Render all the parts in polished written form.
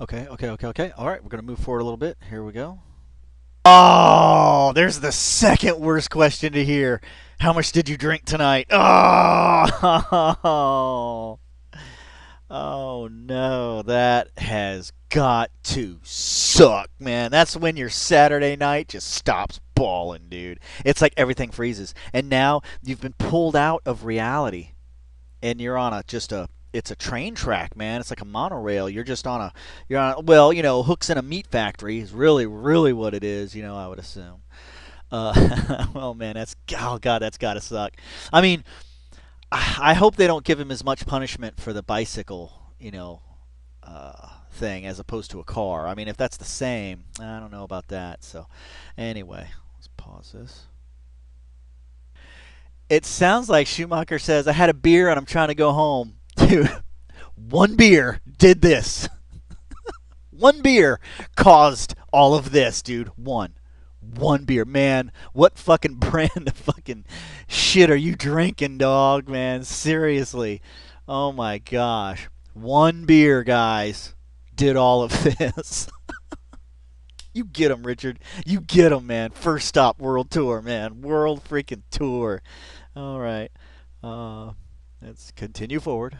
Okay, okay, okay, okay. All right, we're going to move forward a little bit. Here we go. Oh, there's the second worst question to hear. How much did you drink tonight? Oh, oh no, that has got to suck, man. That's when your Saturday night just stops balling, dude. It's like everything freezes. And now you've been pulled out of reality and you're on a just a it's a train track, man. It's like a monorail. You're on well, hooks in a meat factory is really what it is, I would assume. Well, man, oh god, that's got to suck. I mean, I hope they don't give him as much punishment for the bicycle, thing as opposed to a car. I mean, if that's the same, I don't know about that. So, anyway, let's pause this. It sounds like Schumacher says, I had a beer and I'm trying to go home. Dude, one beer did this. One beer caused all of this, dude. One. One beer. Man, what fucking brand of fucking shit are you drinking, dog, man? Seriously. Oh my gosh. One beer, guys, did all of this. You get him, Richard. You get him, man. First stop world tour, man. World freaking tour. All right. Uh, let's continue forward.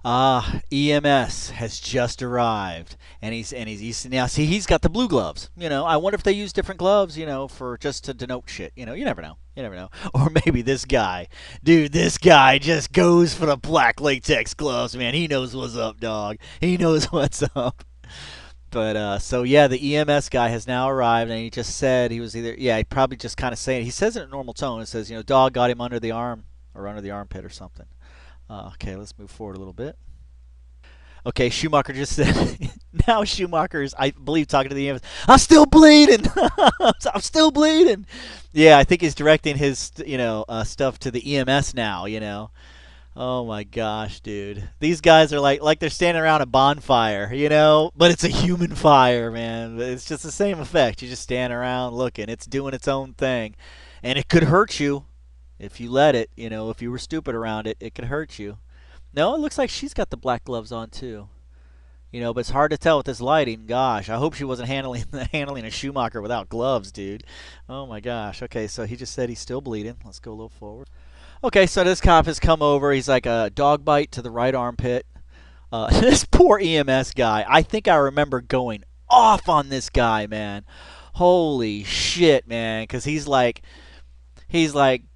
EMS has just arrived, and he's now see he's got the blue gloves. I wonder if they use different gloves, for just to denote shit. You never know. You never know. Or maybe this guy, dude, this guy just goes for the black latex gloves, man. He knows what's up, dog. He knows what's up. But so yeah, the EMS guy has now arrived, and he just said he was he probably just kind of saying, he says it in a normal tone. It says, Dawg got him under the arm or under the armpit or something. Okay, let's move forward a little bit. Okay, Schumacher just said, now Schumacher's, I believe, talking to the EMS. I'm still bleeding. I'm still bleeding. Yeah, I think he's directing his stuff to the EMS now. Oh my gosh, dude. These guys are like they're standing around a bonfire, but it's a human fire, man. It's just the same effect. You just stand around looking. It's doing its own thing. And it could hurt you if you let it, if you were stupid around it, it could hurt you. No, it looks like she's got the black gloves on too. But it's hard to tell with this lighting. Gosh, I hope she wasn't handling a Schumacher without gloves, dude. Oh my gosh. Okay, so he just said he's still bleeding. Let's go a little forward. Okay, so this cop has come over. He's like a dog bite to the right armpit. This poor EMS guy. I think I remember going off on this guy, man. Holy shit, man. Because he's like,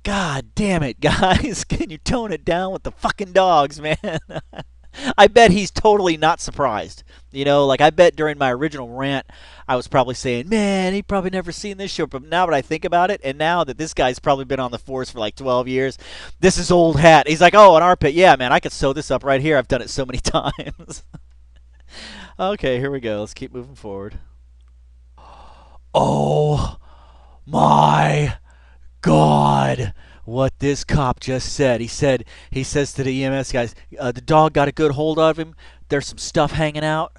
God damn it, guys. Can you tone it down with the fucking dogs, man? I bet he's totally not surprised. Like I bet during my original rant, I was probably saying, man, he probably never seen this show. But now that I think about it, and now that this guy's probably been on the force for like 12 years, this is old hat. He's like, oh, an armpit. Yeah, man, I could sew this up right here. I've done it so many times. Okay, here we go. Let's keep moving forward. Oh my God, what this cop just said. He says to the EMS guys, the dog got a good hold of him. There's some stuff hanging out.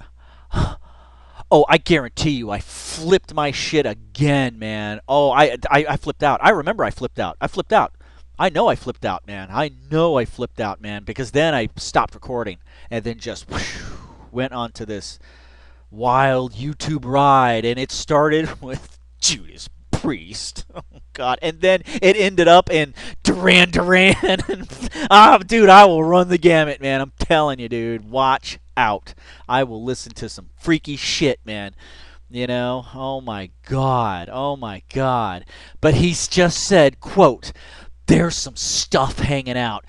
Oh, I guarantee you, I flipped my shit again, man. Oh, I flipped out. I remember I flipped out. I flipped out. I know I flipped out, man. I know I flipped out, man, because then I stopped recording and then just went on to this wild YouTube ride, and it started with Judas Priest. Oh God! And then it ended up in Duran Duran. Dude, I will run the gamut, man. I'm telling you, dude. Watch out. I will listen to some freaky shit, man. Oh my God. Oh my God. But he's just said, quote, there's some stuff hanging out.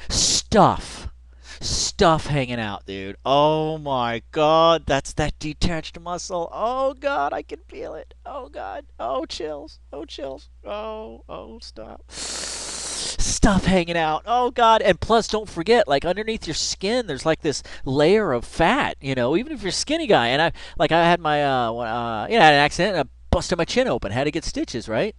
Stuff hanging out, dude. Oh my God, that's that detached muscle. Oh God, I can feel it. Oh God, oh chills, oh chills, oh stop. Stuff hanging out. Oh God, and plus don't forget, like underneath your skin, there's like this layer of fat. Even if you're a skinny guy. And I had my I had an accident. And I busted my chin open. Had to get stitches, right?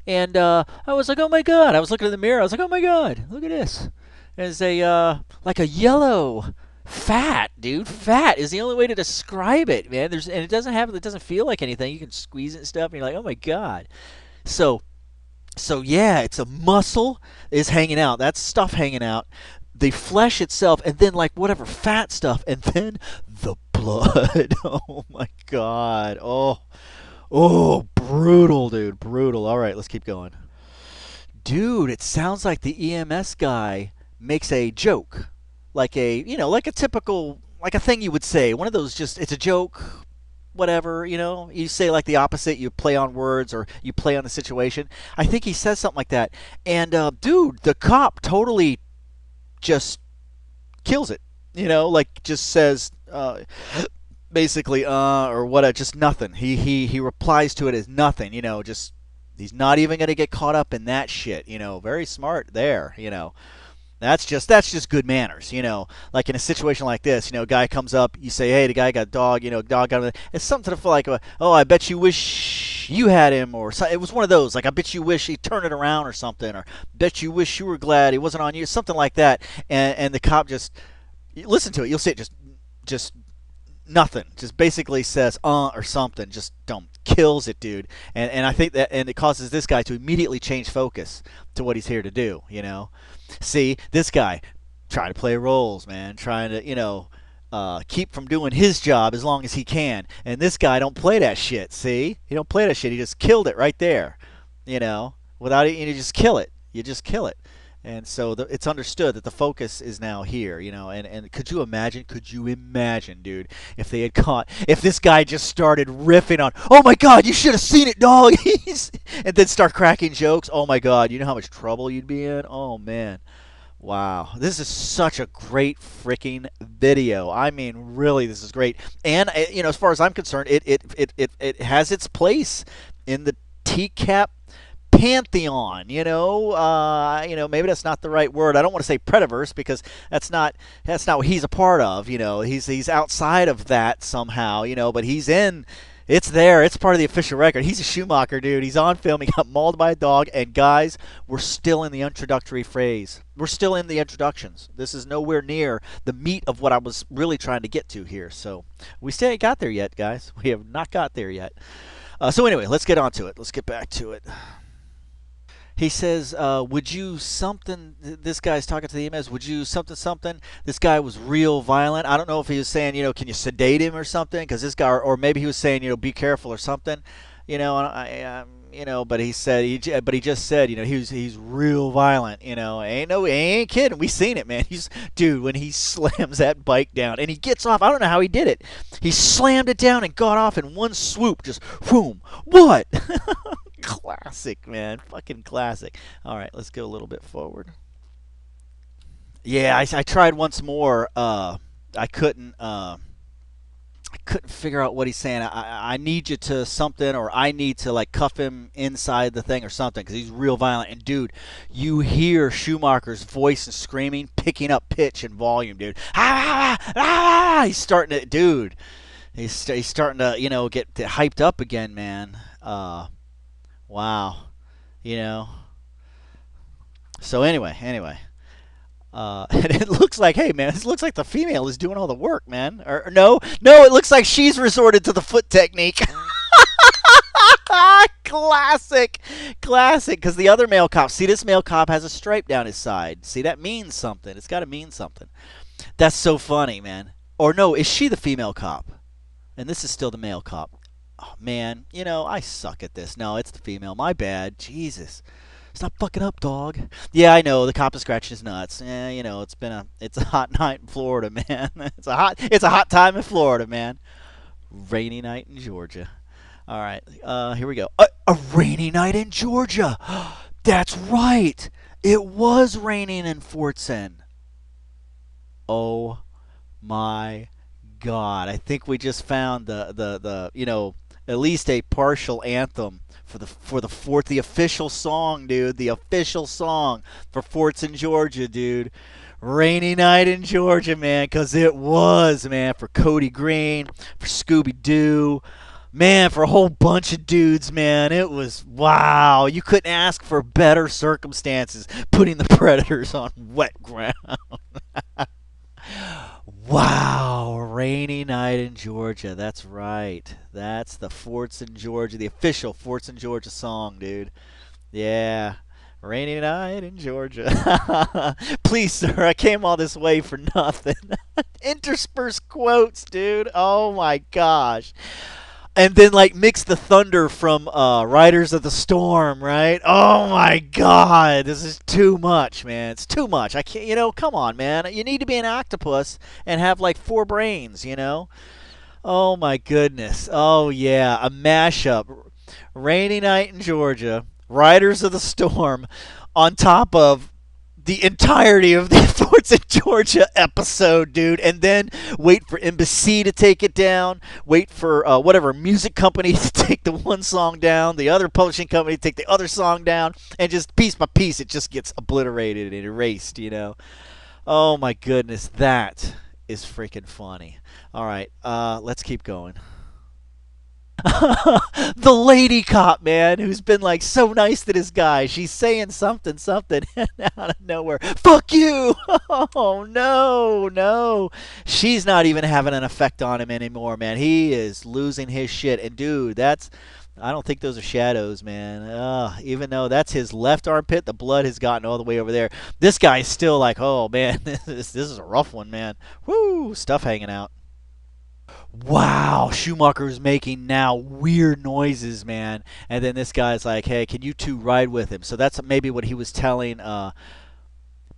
And I was like, oh my God. I was looking in the mirror. I was like, oh my God, look at this. There's like a yellow fat, dude. Fat is the only way to describe it, man. And it doesn't feel like anything. You can squeeze it and stuff, and you're like, oh my God. So yeah, it's a muscle is hanging out. That's stuff hanging out. the flesh itself, and then like whatever fat stuff, and then the blood. Oh my god. Oh, brutal, dude, brutal. All right, let's keep going. Dude, it sounds like the EMS guy makes a joke, like a like a typical like a thing you would say. One of those just it's a joke, whatever. You say like the opposite. You play on words or you play on the situation. I think he says something like that, and dude, the cop totally just kills it. Like just says basically or what just nothing. He replies to it as nothing. Just he's not even going to get caught up in that shit. Very smart there. That's just good manners. Like in a situation like this, a guy comes up, you say, hey, the guy got Dawg. Dawg got him. It's something to feel like, oh, I bet you wish you had him, or so, it was one of those like I bet you wish he turned it around or something, or bet you wish you were glad he wasn't on you, something like that. And the cop just listen to it. You'll see it just nothing. Just basically says or something. Just don't kills it, dude. And I think that and it causes this guy to immediately change focus to what he's here to do. See this guy trying to play roles, man, trying to keep from doing his job as long as he can. And this guy don't play that shit. See, he don't play that shit. He just killed it right there. Without it, you just kill it. You just kill it. And so it's understood that the focus is now here, and could you imagine, dude, if they had caught, if this guy just started riffing on, oh my God, you should have seen it, dog, and then start cracking jokes, oh my God, you know how much trouble you'd be in? Oh man. Wow, this is such a great freaking video. I mean, really, this is great. And as far as I'm concerned, it has its place in the TCAP pantheon. Maybe that's not the right word. I don't want to say Predaverse because that's not what he's a part of. He's outside of that somehow. But he's in. It's there. It's part of the official record. He's a Schumacher, dude. He's on film. He got mauled by a dog. And guys, we're still in the introductory phase. We're still in the introductions. This is nowhere near the meat of what I was really trying to get to here. So we still ain't got there yet, guys. We have not got there yet. So anyway, let's get on to it. Let's get back to it. He says, would you something, this guy's talking to the EMS, would you something, something? This guy was real violent. I don't know if he was saying, can you sedate him or something? Because this guy, or maybe he was saying, be careful or something. But he said, but he just said, he's real violent. He ain't kidding. We seen it, man. Dude, when he slams that bike down and he gets off, I don't know how he did it. He slammed it down and got off in one swoop, just boom. What? Classic, man. Fucking classic. All right, let's go a little bit forward. Yeah, I tried once more. I couldn't figure out what he's saying. I need you to something, or I need to like cuff him inside the thing or something because he's real violent. And dude, you hear Schumacher's voice and screaming, picking up pitch and volume, dude. Ah, ah, ah, he's starting to, dude. He's starting to get hyped up again, man. Wow, So anyway. And it looks like, hey man, it looks like the female is doing all the work, man. Or no, it looks like she's resorted to the foot technique. Classic. Because the other male cop, see, this male cop has a stripe down his side. See, that means something. It's got to mean something. That's so funny, man. Or no, is she the female cop? And this is still the male cop. Oh man, I suck at this. No, it's the female. My bad. Jesus. Stop fucking up, dog. Yeah, I know. The cop is scratching his nuts. Yeah, it's a hot night in Florida, man. It's a hot time in Florida, man. Rainy night in Georgia. All right, here we go. A rainy night in Georgia. That's right. It was raining in Fortson. Oh my God! I think we just found the at least a partial anthem for the official song, dude. The official song for Forts in Georgia, dude. Rainy night in Georgia, man, because it was, man, for Cody Green, for Scooby Doo, man, for a whole bunch of dudes, man. It was, wow. You couldn't ask for better circumstances putting the Predators on wet ground. Wow, rainy night in Georgia. That's right. That's the Forts in Georgia, the official Forts in Georgia song, dude. Yeah, Rainy night in Georgia. Please, sir, I came all this way for nothing. Interspersed quotes, dude. Oh my gosh. And then like mix the thunder from Riders of the Storm, right? Oh my God, this is too much, man. It's too much. I can't, come on, man. You need to be an octopus and have like four brains. Oh my goodness. Oh yeah, a mashup. Rainy night in Georgia, Riders of the Storm, on top of the entirety of the Forts in Georgia episode, dude, and then wait for Embassy to take it down, wait for whatever music company to take the one song down, the other publishing company to take the other song down, and just piece by piece it just gets obliterated and erased. Oh my goodness, that is freaking funny. All right, let's keep going. The lady cop, man, who's been like so nice to this guy. She's saying something, and out of nowhere, fuck you! Oh, no, no. She's not even having an effect on him anymore, man. He is losing his shit. And, dude, I don't think those are shadows, man. Even though that's his left armpit, the blood has gotten all the way over there. This guy is still like, oh, man, this is a rough one, man. Woo, stuff hanging out. Wow, Schumacher's making now weird noises, man. And then this guy's like, hey, can you two ride with him? So that's maybe what he was telling. But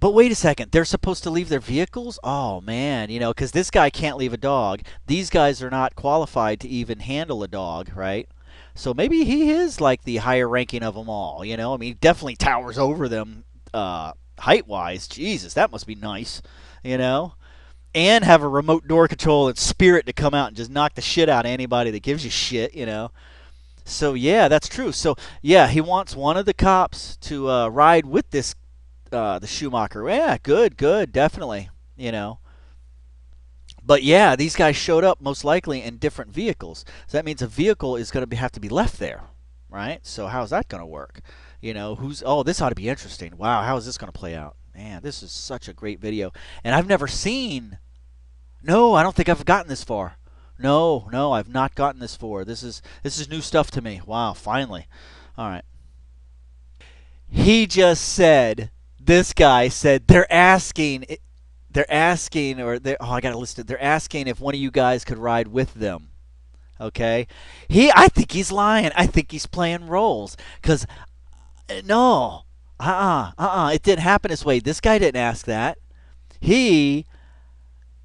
wait a second, they're supposed to leave their vehicles? Oh, man, because this guy can't leave a dog. These guys are not qualified to even handle a dog, right? So maybe he is like the higher ranking of them all, I mean, he definitely towers over them height-wise. Jesus, that must be nice. And have a remote door control and spirit to come out and just knock the shit out of anybody that gives you shit. So, yeah, that's true. So, yeah, he wants one of the cops to ride with the Schumacher. Yeah, good, definitely. But, yeah, these guys showed up most likely in different vehicles. So that means a vehicle is going to have to be left there, right? So how's that going to work? This ought to be interesting. Wow, how is this going to play out? Man, this is such a great video. And I've never seen... No, I don't think I've gotten this far. No, I've not gotten this far. This is new stuff to me. Wow, finally. All right. He just said, this guy said, they're asking, I got to list it. They're asking if one of you guys could ride with them. Okay? I think he's lying. I think he's playing roles. Because, no. It didn't happen this way. This guy didn't ask that. He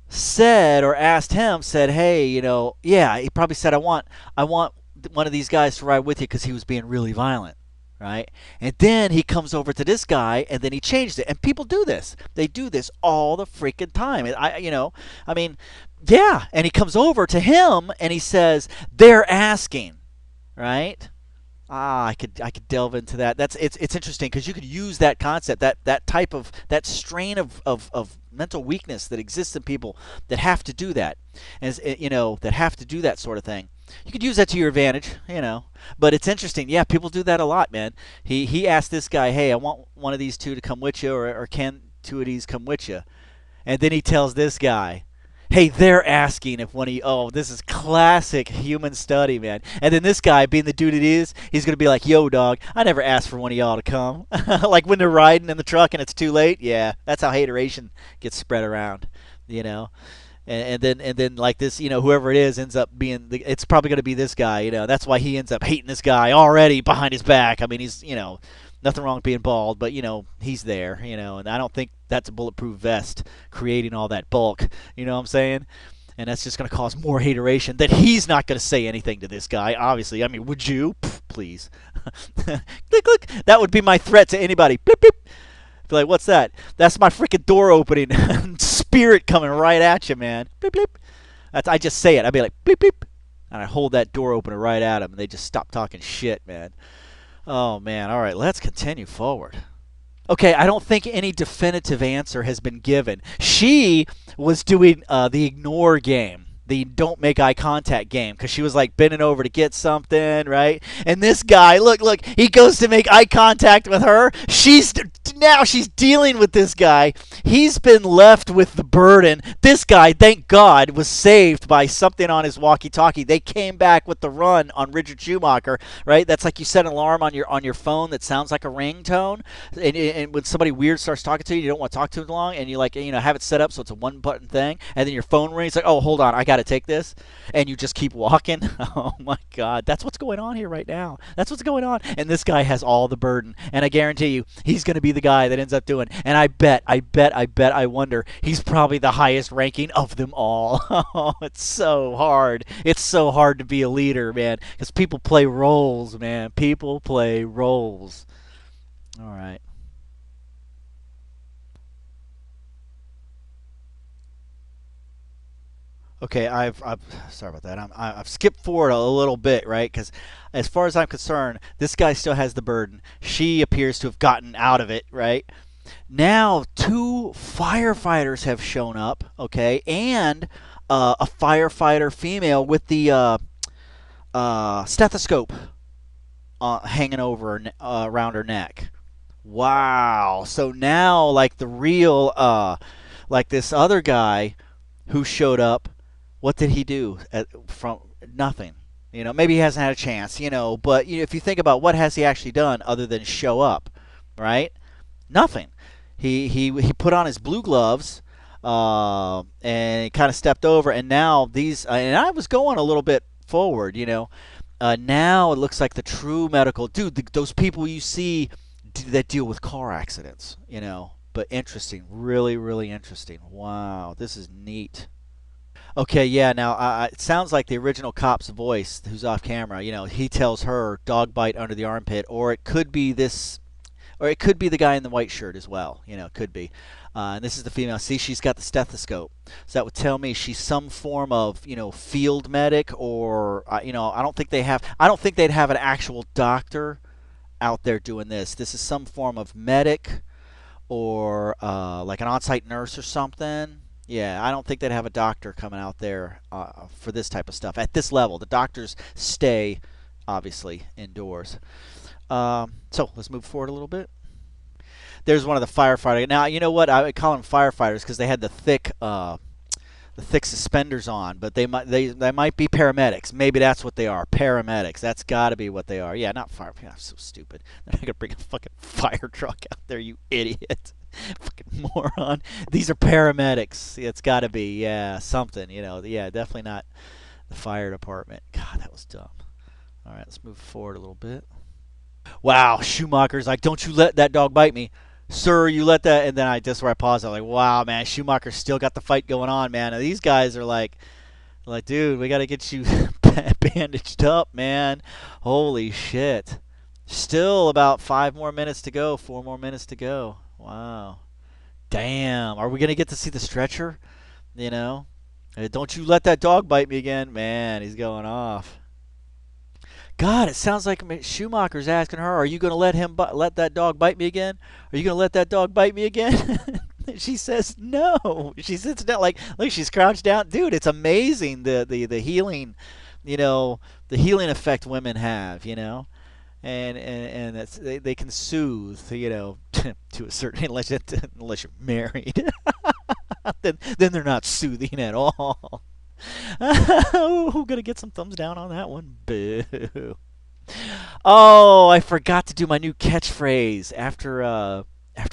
said or asked him, said, hey, yeah, he probably said, I want one of these guys to ride with you because he was being really violent, right? And then he comes over to this guy and then he changed it. And people do this. They do this all the freaking time. I mean, yeah. And he comes over to him and he says, they're asking, right? I could delve into that. It's interesting because you could use that concept, that type of that strain of mental weakness that exists in people that have to do that, and that have to do that sort of thing. You could use that to your advantage, But it's interesting. Yeah, people do that a lot, man. He asked this guy, hey, I want one of these two to come with you, or can two of these come with you? And then he tells this guy, hey, they're asking if one of you... Oh, this is classic human study, man. And then this guy, being the dude it is, he's going to be like, yo, dog, I never asked for one of y'all to come. Like when they're riding in the truck and it's too late. Yeah, that's how hateration gets spread around. And then like this, whoever it is ends up being... It's probably going to be this guy, That's why he ends up hating this guy already behind his back. I mean, he's, nothing wrong with being bald, but, he's there, and I don't think that's a bulletproof vest creating all that bulk, you know what I'm saying? And that's just going to cause more hateration that he's not going to say anything to this guy, obviously. I mean, would you? Pff, please. Click, click. That would be my threat to anybody. Bleep, bleep. Be like, what's that? That's my freaking door opening. Spirit coming right at you, man. Bleep, bleep. I just say it. I'd be like, bleep, bleep. And I hold that door opener right at them, and they just stop talking shit, man. Oh, man. All right, let's continue forward. Okay, I don't think any definitive answer has been given. She was doing the ignore game, the don't make eye contact game, because she was like bending over to get something, right? And this guy, look, he goes to make eye contact with her. She's now she's dealing with this guy. He's been left with the burden. This guy, thank God, was saved by something on his walkie-talkie. They came back with the run on Richard Schumacher, right? That's like you set an alarm on your phone that sounds like a ringtone, and when somebody weird starts talking to you, you don't want to talk to them long, and you like have it set up so it's a one-button thing, and then your phone rings like, oh, hold on, I got to take this, and you just keep walking. Oh my God, that's what's going on here right now. That's what's going on, and this guy has all the burden, and I guarantee you, he's going to be the guy that ends up doing. And I wonder, he's probably the highest ranking of them all. Oh, it's so hard. It's so hard to be a leader, man, because people play roles, man. People play roles. All right. Okay, I've sorry about that. I've skipped forward a little bit, right? Because as far as I'm concerned, this guy still has the burden. She appears to have gotten out of it, right? Now, two firefighters have shown up, okay, and a firefighter female with the stethoscope hanging over around her neck. Wow. So now, like the real, like this other guy who showed up, what did he do from nothing? Maybe he hasn't had a chance, but if you think about what has he actually done other than show up, right? Nothing. He put on his blue gloves, and he kind of stepped over, and now these, and I was going a little bit forward, now it looks like the true medical dude. Those people you see that deal with car accidents, But interesting, really, really interesting. Wow, this is neat. Okay, yeah. Now it sounds like the original cop's voice, who's off camera. He tells her dog bite under the armpit, or it could be this, or it could be the guy in the white shirt as well. It could be. And this is the female. See, she's got the stethoscope, so that would tell me she's some form of field medic, or I don't think they have. I don't think they'd have an actual doctor out there doing this. This is some form of medic, or like an on-site nurse or something. Yeah, I don't think they'd have a doctor coming out there for this type of stuff at this level. The doctors stay, obviously, indoors. So let's move forward a little bit. There's one of the firefighters. Now you know what I would call them firefighters because they had the thick suspenders on, but they might be paramedics. Maybe that's what they are. Paramedics. That's got to be what they are. Yeah, not fire. I'm so stupid. They're not gonna bring a fucking fire truck out there, you idiot. Fucking moron. These are paramedics. It's got to be. Yeah, something. Yeah, definitely not the fire department. God, that was dumb. All right, let's move forward a little bit. Wow, Schumacher's like, don't you let that dog bite me. Sir, you let that. And then that's where I paused. I'm like, wow, man, Schumacher's still got the fight going on, man. And these guys are like, dude, we got to get you bandaged up, man. Holy shit. Still about 5 more minutes to go, 4 more minutes to go. Wow. Damn. Are we going to get to see the stretcher? Don't you let that dog bite me again. Man, he's going off. God, it sounds like Schumacher's asking her, "Are you going to let that dog bite me again? Are you going to let that dog bite me again?" She says no. She sits down like she's crouched down. Dude, it's amazing the healing, the healing effect women have, and they can soothe, to a certain unless you're married, then they're not soothing at all. Oh, gonna get some thumbs down on that one. Boo. Oh, I forgot to do my new catchphrase after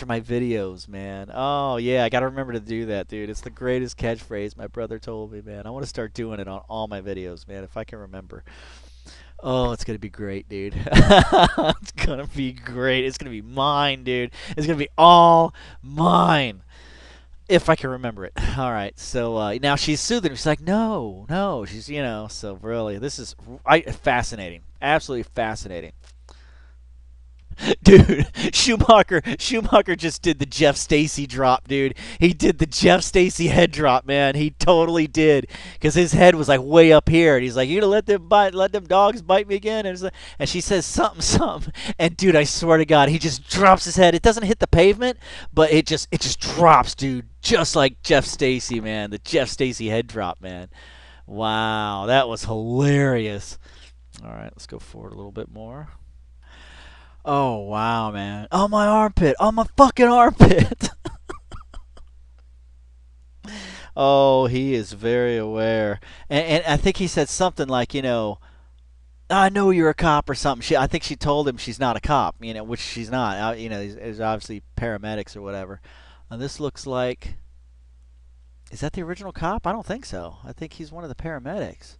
my videos, man. Oh yeah, I gotta remember to do that, dude. It's the greatest catchphrase. My brother told me, man. I want to start doing it on all my videos, man, if I can remember. Oh, it's gonna be great, dude. It's gonna be great. It's gonna be mine, dude. It's gonna be all mine. If I can remember it. All right. So now she's soothing. She's like, no, no. She's, so really, this is fascinating. Absolutely fascinating. Dude, Schumacher just did the Jeff Stacy drop, dude. He did the Jeff Stacy head drop, man. He totally did, because his head was like way up here, and he's like, "You gonna let them dogs bite me again?" And she says something, and dude, I swear to God, he just drops his head. It doesn't hit the pavement, but it just drops, dude, just like Jeff Stacy, man. The Jeff Stacy head drop, man. Wow, that was hilarious. All right, let's go forward a little bit more. Oh wow, man. On my armpit. On my fucking armpit. Oh, he is very aware. And I think he said something like, I know you're a cop or something. I think she told him she's not a cop, which she's not. There's obviously paramedics or whatever. This looks like, is that the original cop? I don't think so. I think he's one of the paramedics.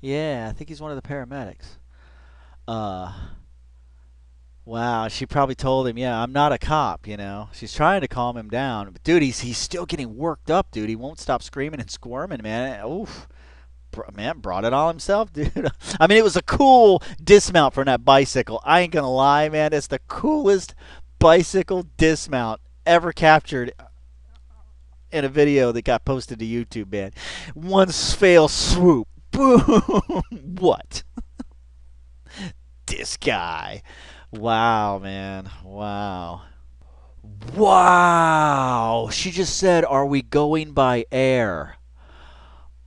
Yeah, I think he's one of the paramedics. Uh, wow, she probably told him, yeah, I'm not a cop. She's trying to calm him down. But dude, he's still getting worked up, dude. He won't stop screaming and squirming, man. Oof. Man, brought it on himself, dude. I mean, it was a cool dismount from that bicycle. I ain't gonna lie, man. It's the coolest bicycle dismount ever captured in a video that got posted to YouTube, man. One fail swoop. Boom. What? This guy. Wow, man. Wow. Wow. She just said, "Are we going by air?"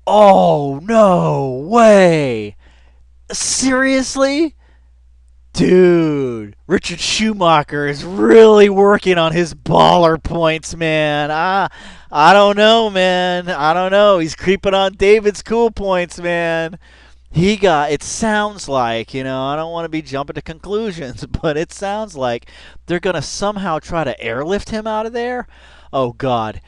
Oh, no way. Seriously? Dude, Richard Schumacher is really working on his baller points, man. I don't know, man. I don't know. He's creeping on David's cool points, man. It sounds like, I don't want to be jumping to conclusions, but it sounds like they're going to somehow try to airlift him out of there. Oh, God.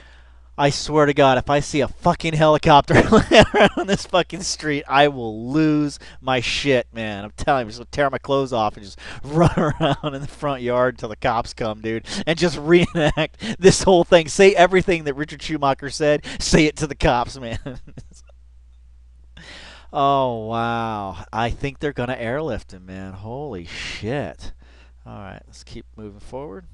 I swear to God, if I see a fucking helicopter land around on this fucking street, I will lose my shit, man. I'm telling you, I'm just gonna tear my clothes off and just run around in the front yard until the cops come, dude, and just reenact this whole thing. Say everything that Richard Schumacher said. Say it to the cops, man. Oh wow, I think they're gonna airlift him, man. Holy shit! All right, let's keep moving forward.